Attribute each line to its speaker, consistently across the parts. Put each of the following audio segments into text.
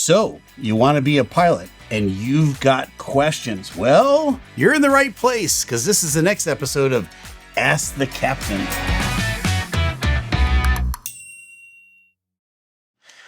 Speaker 1: So, you want to be a pilot and you've got questions. Well, you're in the right place because this is the next episode of Ask the Captain.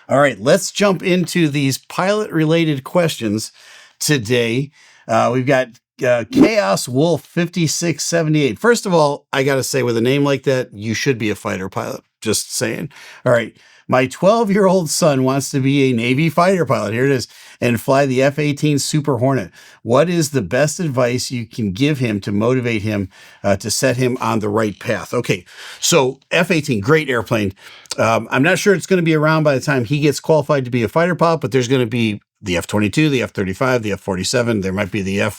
Speaker 1: All right, let's jump into these pilot-related questions today. We've got Chaos Wolf 5678. First of all, I got to say, with a name like that, you should be a fighter pilot. Just saying. All right. My 12-year-old son wants to be a Navy fighter pilot. Here it is. And fly the F-18 Super Hornet. What is the best advice you can give him to motivate him to set him on the right path? Okay. So F-18, great airplane. I'm not sure it's going to be around by the time he gets qualified to be a fighter pilot, but there's going to be the F-22, the F-35, the F-47. There might be the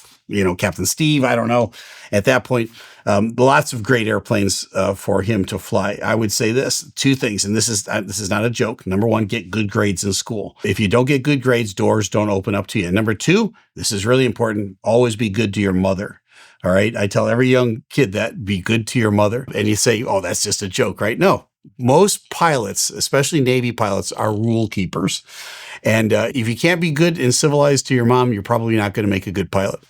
Speaker 1: Captain Steve. I don't know. At that point, lots of great airplanes for him to fly. I would say two things, and this is not a joke. Number one, get good grades in school. If you don't get good grades, doors don't open up to you. Number two, this is really important. Always be good to your mother. All right. I tell every young kid that, be good to your mother. And you say, oh, that's just a joke, right? No. Most pilots, especially Navy pilots, are rule keepers. And if you can't be good and civilized to your mom, you're probably not going to make a good pilot.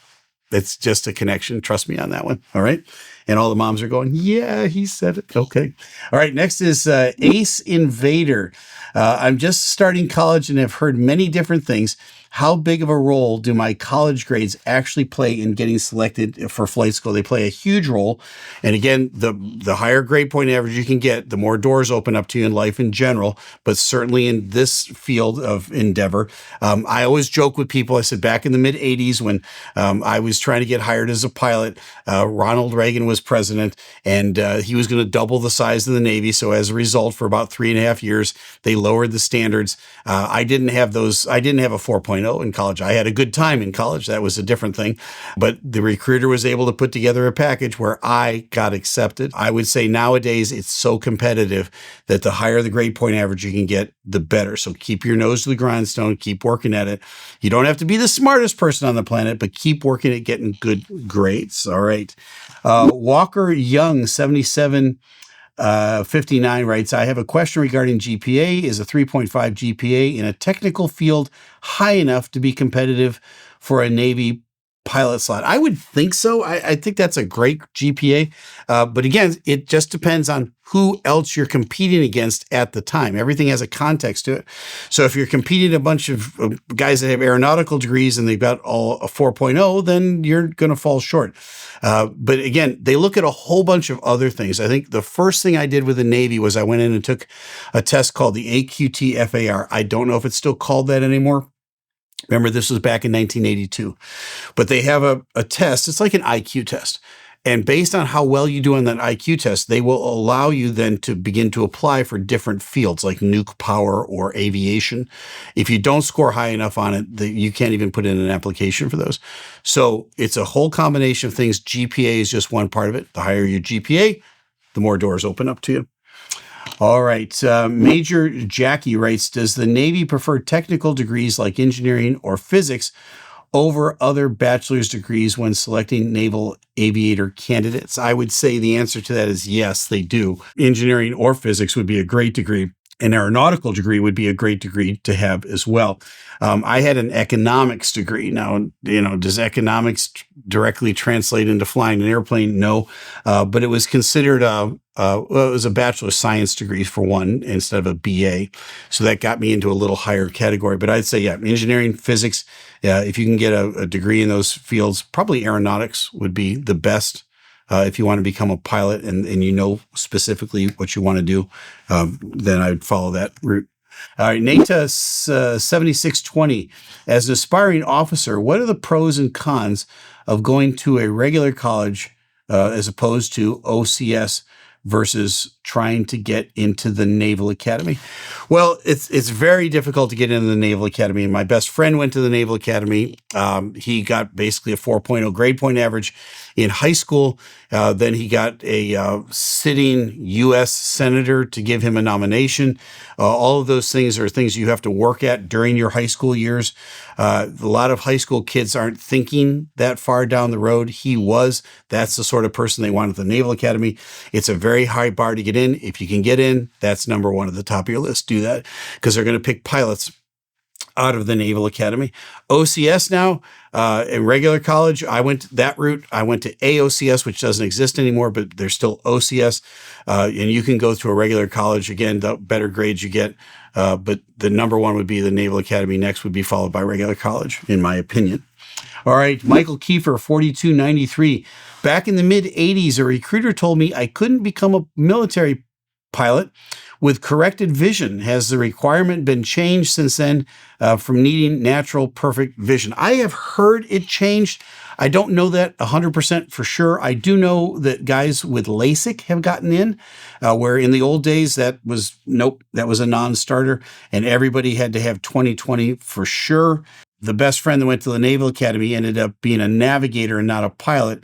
Speaker 1: It's just a connection. Trust me on that one. All right. And all the moms are going, yeah, he said it. Okay. All right. Next is Ace Invader. I'm just starting college and have heard many different things. How big of a role do my college grades actually play in getting selected for flight school? They play a huge role. And again, the higher grade point average you can get, the more doors open up to you in life in general, but certainly in this field of endeavor. I always joke with people. I said back in the mid 80s when I was trying to get hired as a pilot, Ronald Reagan was president and he was going to double the size of the Navy. So as a result, for about 3.5 years, they lowered the standards. I didn't have a 4.0 in college. I had a good time in college. That was a different thing. But the recruiter was able to put together a package where I got accepted. I would say nowadays it's so competitive that the higher the grade point average you can get, the better. So keep your nose to the grindstone, keep working at it. You don't have to be the smartest person on the planet, but keep working at getting good grades. All right. Walker Young, 7759 writes, I have a question regarding GPA. Is a 3.5 GPA in a technical field high enough to be competitive for a Navy pilot slot? I would think so. I think that's a great GPA. But again, it just depends on who else you're competing against at the time. Everything has a context to it. So if you're competing a bunch of guys that have aeronautical degrees and they've got all a 4.0, then you're going to fall short. But again, they look at a whole bunch of other things. I think the first thing I did with the Navy was I went in and took a test called the AQT-FAR. I don't know if it's still called that anymore. Remember, this was back in 1982. But they have a test. It's like an IQ test. And based on how well you do on that IQ test, they will allow you then to begin to apply for different fields like nuke power or aviation. If you don't score high enough on it, you can't even put in an application for those. So it's a whole combination of things. GPA is just one part of it. The higher your GPA, the more doors open up to you. All right. Major Jackie writes, does the Navy prefer technical degrees like engineering or physics over other bachelor's degrees when selecting naval aviator candidates? I would say the answer to that is yes, they do. Engineering or physics would be a great degree. An aeronautical degree would be a great degree to have as well. I had an economics degree. Now, does economics directly translate into flying an airplane? No, but it was considered it was a bachelor of science degree for one instead of a BA. So that got me into a little higher category. But I'd say, yeah, engineering, physics. If you can get a degree in those fields, probably aeronautics would be the best. If you want to become a pilot and you know specifically what you want to do, then I would follow that route. All right, Nata 7620. As an aspiring officer, what are the pros and cons of going to a regular college as opposed to OCS versus trying to get into the Naval Academy? Well, it's very difficult to get into the Naval Academy. And my best friend went to the Naval Academy. He got basically a 4.0 grade point average in high school. Then he got a sitting U.S. senator to give him a nomination. All of those things are things you have to work at during your high school years. A lot of high school kids aren't thinking that far down the road. He was. That's the sort of person they want at the Naval Academy. It's a very high bar to get in. If you can get in, that's number one at the top of your list. Do that because they're going to pick pilots. out of the Naval Academy. OCS now, in regular college, I went that route. I went to AOCS, which doesn't exist anymore, but there's still OCS. And you can go to a regular college. Again, the better grades you get. But the number one would be the Naval Academy. Next would be followed by regular college, in my opinion. All right, Michael Kiefer, 4293. Back in the mid-'80s, a recruiter told me I couldn't become a military pilot with corrected vision. Has the requirement been changed since then from needing natural perfect vision? I have heard it changed. I don't know that 100% for sure. I do know that guys with LASIK have gotten in, where in the old days that was a non-starter, and everybody had to have 20/20 for sure. The best friend that went to the Naval Academy ended up being a navigator and not a pilot,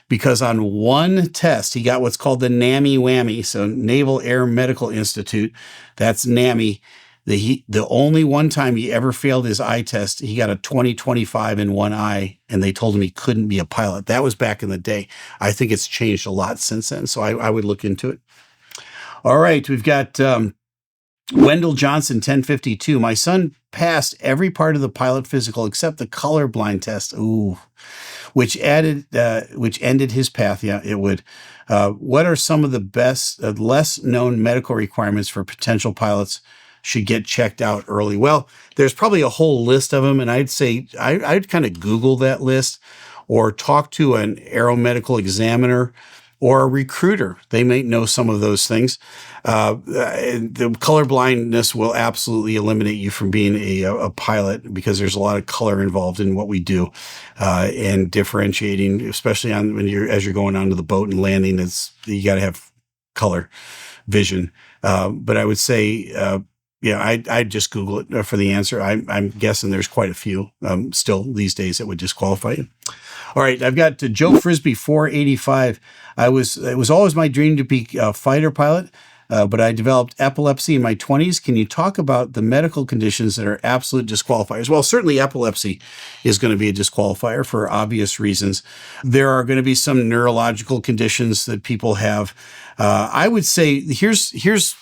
Speaker 1: because on one test, he got what's called the NAMI whammy. So Naval Air Medical Institute, that's NAMI. The only one time he ever failed his eye test, he got a 20/25 in one eye, and they told him he couldn't be a pilot. That was back in the day. I think it's changed a lot since then, so I would look into it. All right, we've got Wendell Johnson, 1052. My son passed every part of the pilot physical except the colorblind test. Ooh. Which ended his path. Yeah, it would. What are some of the best, less known medical requirements for potential pilots should get checked out early? Well, there's probably a whole list of them, and I'd say I'd kind of Google that list or talk to an aeromedical examiner or a recruiter. They may know some of those things. The colorblindness will absolutely eliminate you from being a pilot, because there's a lot of color involved in what we do, and differentiating, especially as you're going onto the boat and landing. You got to have color vision. But I would say, I'd just Google it for the answer. I'm guessing there's quite a few still these days that would disqualify you. All right, I've got Joe Frisbee, 485. It was always my dream to be a fighter pilot, but I developed epilepsy in my 20s. Can you talk about the medical conditions that are absolute disqualifiers? Well, certainly epilepsy is going to be a disqualifier for obvious reasons. There are going to be some neurological conditions that people have. I would say here's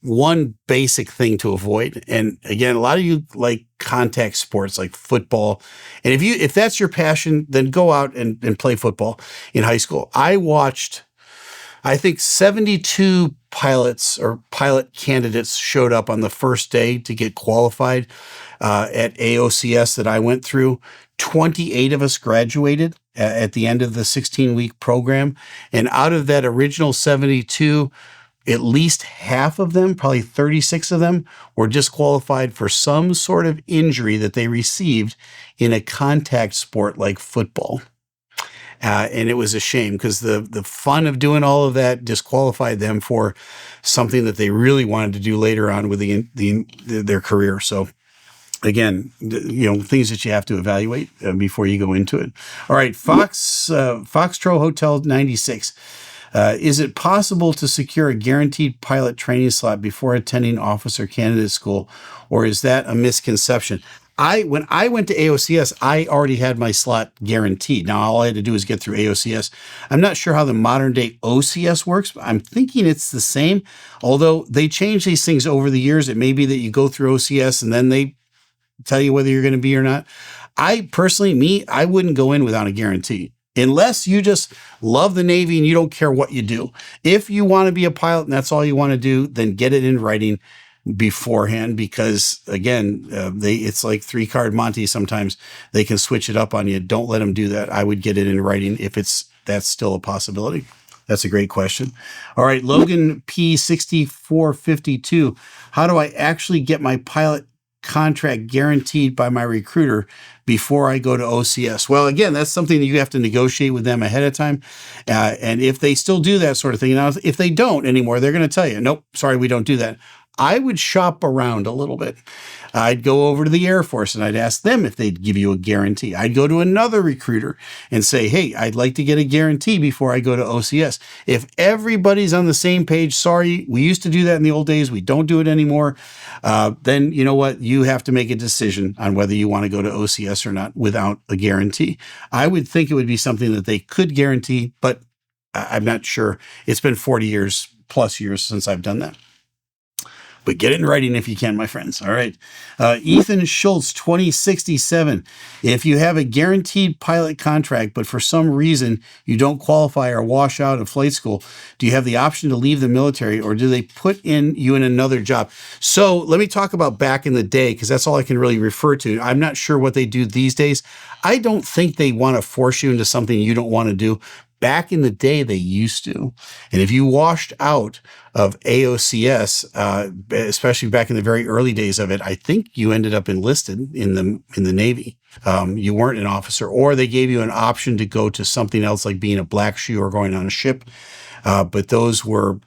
Speaker 1: one basic thing to avoid. And again, a lot of you like contact sports like football. And if that's your passion, then go out and play football in high school. I watched, I think 72 pilots or pilot candidates showed up on the first day to get qualified at AOCS that I went through. 28 of us graduated at the end of the 16-week program. And out of that original 72, at least half of them, probably 36 of them, were disqualified for some sort of injury that they received in a contact sport like football. And it was a shame, because the fun of doing all of that disqualified them for something that they really wanted to do later on with their career. So again, things that you have to evaluate before you go into it. All right, Foxtrot Hotel 96. Is it possible to secure a guaranteed pilot training slot before attending officer candidate school, or is that a misconception? When I went to AOCS, I already had my slot guaranteed. Now, all I had to do was get through AOCS. I'm not sure how the modern day OCS works, but I'm thinking it's the same. Although they change these things over the years. It may be that you go through OCS and then they tell you whether you're going to be or not. I wouldn't go in without a guarantee. Unless you just love the Navy and you don't care what you do. If you want to be a pilot and that's all you want to do, then get it in writing beforehand, because again, it's like 3-card Monte. Sometimes they can switch it up on you. Don't let them do that. I would get it in writing if that's still a possibility. That's a great question. All right, Logan P 6452. How do I actually get my pilot contract guaranteed by my recruiter before I go to OCS? Well, again, that's something that you have to negotiate with them ahead of time. And if they still do that sort of thing, now, if they don't anymore, they're going to tell you, nope, sorry, we don't do that. I would shop around a little bit. I'd go over to the Air Force and I'd ask them if they'd give you a guarantee. I'd go to another recruiter and say, hey, I'd like to get a guarantee before I go to OCS. If everybody's on the same page, sorry, we used to do that in the old days, we don't do it anymore, then you know what? You have to make a decision on whether you want to go to OCS or not without a guarantee. I would think it would be something that they could guarantee, but I'm not sure. It's been 40 years plus years since I've done that. but get it in writing if you can, my friends. All right. Ethan Schultz, 2067. If you have a guaranteed pilot contract, but for some reason you don't qualify or wash out of flight school, do you have the option to leave the military, or do they put you in another job? So let me talk about back in the day, because that's all I can really refer to. I'm not sure what they do these days. I don't think they want to force you into something you don't want to do. Back in the day, they used to. And if you washed out of AOCS, especially back in the very early days of it, I think you ended up enlisted in the Navy. You weren't an officer, or they gave you an option to go to something else like being a black shoe or going on a ship. But those were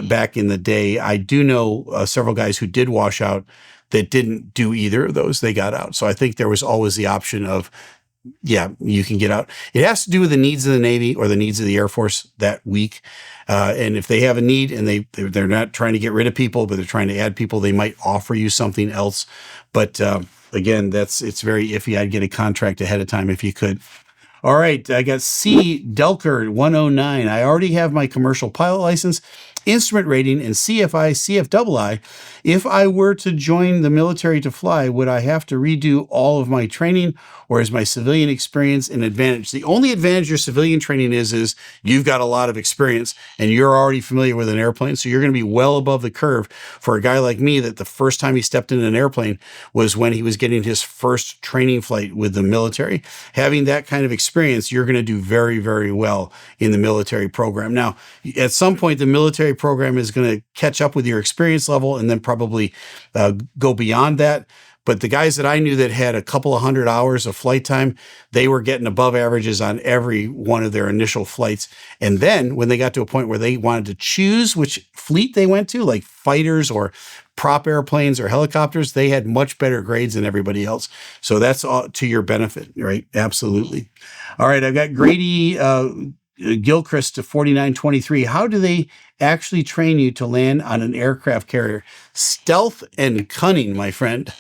Speaker 1: back in the day. I do know several guys who did wash out that didn't do either of those. They got out. So I think there was always the option of, yeah, you can get out. It has to do with the needs of the Navy or the needs of the Air Force that week. And if they have a need and they're not trying to get rid of people, but they're trying to add people, they might offer you something else. But again, it's very iffy. I'd get a contract ahead of time if you could. All right, I got C. Delker 109. I already have my commercial pilot license, instrument rating, and CFI, CFII. If I were to join the military to fly, would I have to redo all of my training, or is my civilian experience an advantage? The only advantage your civilian training is you've got a lot of experience and you're already familiar with an airplane. So you're going to be well above the curve for a guy like me that the first time he stepped in an airplane was when he was getting his first training flight with the military. Having that kind of experience, you're going to do very, very well in the military program. Now, at some point, the military program is going to catch up with your experience level and then probably go beyond that. But the guys that I knew that had a couple of 100 hours of flight time, they were getting above averages on every one of their initial flights. And then when they got to a point where they wanted to choose which fleet they went to, like fighters or prop airplanes or helicopters, they had much better grades than everybody else. So that's all to your benefit, right? Absolutely. All right, I've got Grady Gilchrist to 4923. How do they actually train you to land on an aircraft carrier? Stealth and cunning, my friend.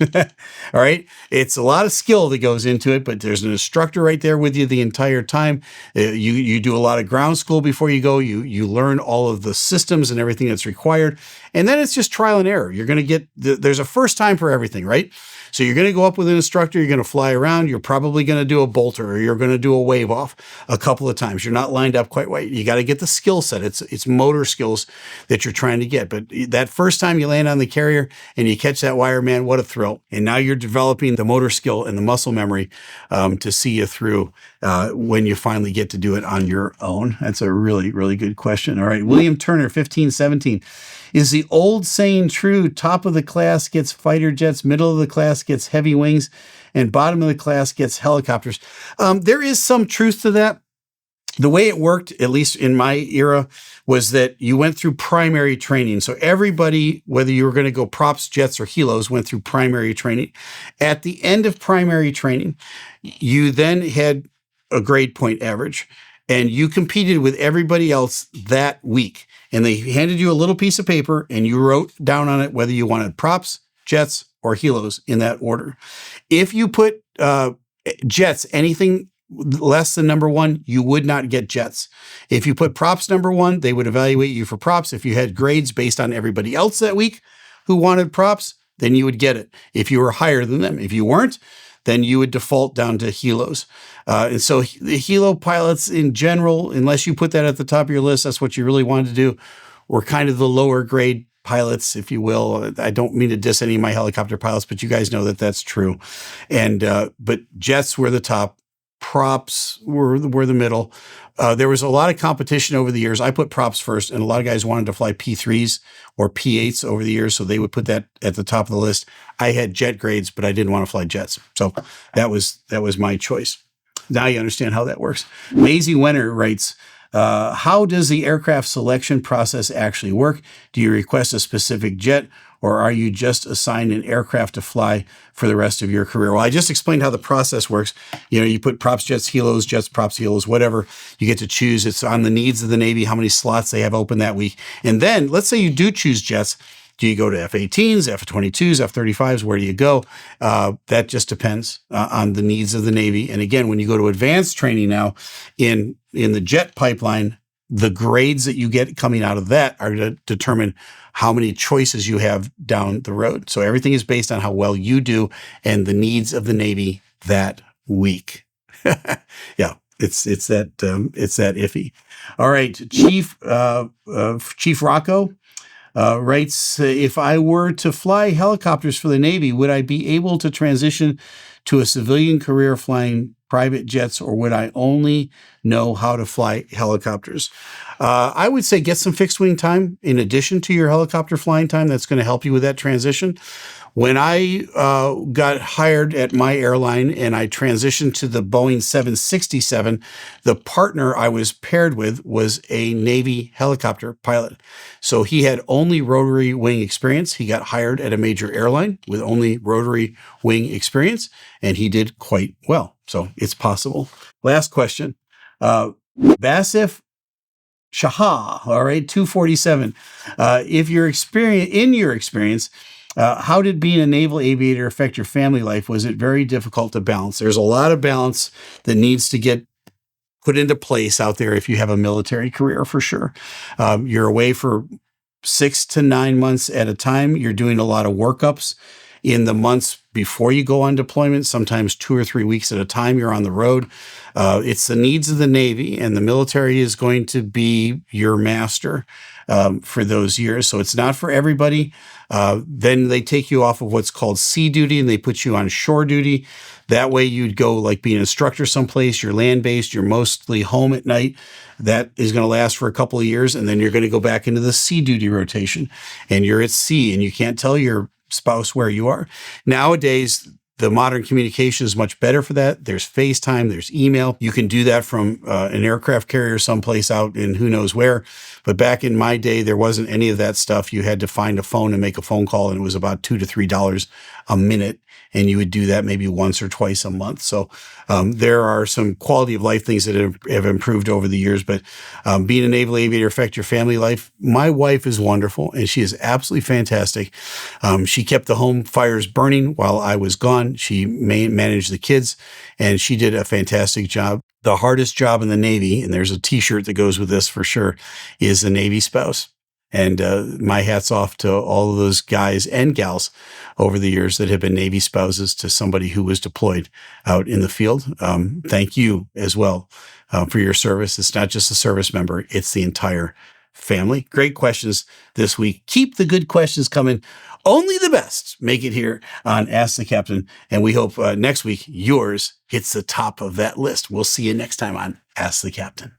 Speaker 1: All right. It's a lot of skill that goes into it, but there's an instructor right there with you the entire time. You do a lot of ground school before you go. You learn all of the systems and everything that's required. And then it's just trial and error. You're going to there's a first time for everything, right? So you're going to go up with an instructor, you're going to fly around, you're probably going to do a bolter or you're going to do a wave off a couple of times. You're not lined up quite right. You got to get the skill set. It's motor skills that you're trying to get. But that first time you land on the carrier and you catch that wire, man, what a thrill. And now you're developing the motor skill and the muscle memory to see you through when you finally get to do it on your own. That's a really, really good question. All right, William Turner, 1517. Is the old saying true? Top of the class gets fighter jets, middle of the class gets heavy wings, and bottom of the class gets helicopters. There is some truth to that. The way it worked, at least in my era, was that you went through primary training. So everybody, whether you were going to go props, jets, or helos, went through primary training. At the end of primary training, you then had a grade point average, and you competed with everybody else that week. And they handed you a little piece of paper and you wrote down on it whether you wanted props, jets, or helos in that order. If you put jets, anything less than number one, you would not get jets. If you put props number one, they would evaluate you for props. If you had grades based on everybody else that week who wanted props, then you would get it if you were higher than them. If you weren't, then you would default down to helos. And so the helo pilots in general, unless you put that at the top of your list, that's what you really wanted to do, were kind of the lower grade pilots, if you will. I don't mean to diss any of my helicopter pilots, but you guys know that that's true. And but jets were the top. Props were the middle. There was a lot of competition over the years. I put props first, and a lot of guys wanted to fly P3s or P8s over the years, so they would put that at the top of the list. I had jet grades, but I didn't want to fly jets. So that was my choice. Now you understand how that works. Maisie Wenner writes, how does the aircraft selection process actually work? Do you request a specific jet, or are you just assigned an aircraft to fly for the rest of your career? Well, I just explained how the process works. You put props, jets, helos, jets, props, helos, whatever. You get to choose. It's on the needs of the Navy, how many slots they have open that week. And then let's say you do choose jets. Do you go to F-18s, F-22s, F-35s? Where do you go? That just depends on the needs of the Navy. And again, when you go to advanced training now in the jet pipeline, the grades that you get coming out of that are to determine how many choices you have down the road. So everything is based on how well you do and the needs of the Navy that week. Yeah, it's that iffy. All right, Chief Rocco writes, if I were to fly helicopters for the Navy, would I be able to transition to a civilian career flying private jets, or would I only know how to fly helicopters? I would say get some fixed wing time in addition to your helicopter flying time. That's going to help you with that transition. When I got hired at my airline and I transitioned to the Boeing 767, the partner I was paired with was a Navy helicopter pilot. So he had only rotary wing experience. He got hired at a major airline with only rotary wing experience, and he did quite well. So it's possible. Last question. Vasif Shaha, all right, 247. In your experience, how did being a naval aviator affect your family life? Was it very difficult to balance? There's a lot of balance that needs to get put into place out there if you have a military career, for sure. You're away for 6 to 9 months at a time. You're doing a lot of workups in the months before you go on deployment, sometimes 2 or 3 weeks at a time, you're on the road. It's the needs of the Navy, and the military is going to be your master for those years. So it's not for everybody. Then they take you off of what's called sea duty and they put you on shore duty. That way you'd go like be an instructor someplace, you're land-based, you're mostly home at night. That is going to last for a couple of years, and then you're going to go back into the sea duty rotation, and you're at sea, and you can't tell your spouse where you are. Nowadays, the modern communication is much better for that. There's FaceTime, there's email. You can do that from an aircraft carrier someplace out in who knows where. But back in my day, there wasn't any of that stuff. You had to find a phone and make a phone call, and it was about $2 to $3 a minute. And you would do that maybe once or twice a month. So there are some quality of life things that have improved over the years. But being a naval aviator affect your family life. My wife is wonderful, and she is absolutely fantastic. She kept the home fires burning while I was gone. She managed the kids, and she did a fantastic job. The hardest job in the Navy, and there's a T-shirt that goes with this for sure, is the Navy spouse. And my hat's off to all of those guys and gals over the years that have been Navy spouses to somebody who was deployed out in the field. Thank you as well for your service. It's not just a service member, it's the entire family. Great questions this week. Keep the good questions coming. Only the best make it here on Ask the Captain. And we hope next week yours hits the top of that list. We'll see you next time on Ask the Captain.